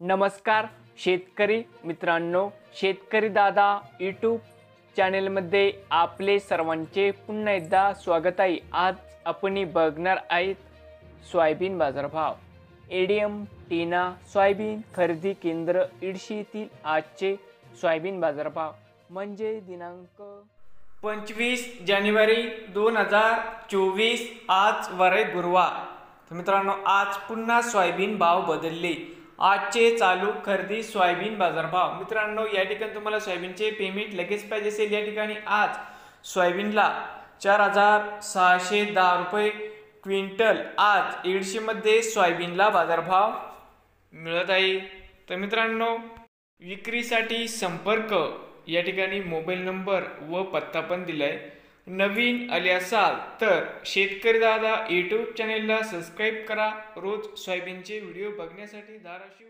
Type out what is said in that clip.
नमस्कार शेतकरी मित्रांनो, शेतकरी दादा यूट्यूब चॅनेलमध्ये आपले सर्वांचे पुन्हा एकदा स्वागत आहे। आज आपण बघणार आहेत सोयाबीन बाजारभाव। एडीएम टीना सोयाबीन खरेदी केंद्र इडशी येथील आजचे सोयाबीन बाजारभाव म्हणजे दिनांक 25 जानेवारी 2024 आज वार गुरुवार। तर मित्रांनो, आज पुन्हा सोयाबीन भाव बदलले। आजचे चालू खरेदी सोयाबीन बाजारभाव। मित्रांनो, या ठिकाणी तुम्हाला सोयाबीनचे पेमेंट लगेच पाहिजे असेल, या ठिकाणी आज सोयाबीनला 4610 रुपये क्विंटल आज एडशी मध्ये सोयाबीनला बाजारभाव मिळत आहे। तर मित्रांनो, विक्रीसाठी संपर्क या ठिकाणी मोबाईल नंबर व पत्ता पण दिलाय। नवीन आले असाल तर शेतकरी दादा यूट्यूब चॅनेलला सबस्क्राईब करा। रोज सोयाबीनचे व्हिडिओ बघण्यासाठी धाराशिव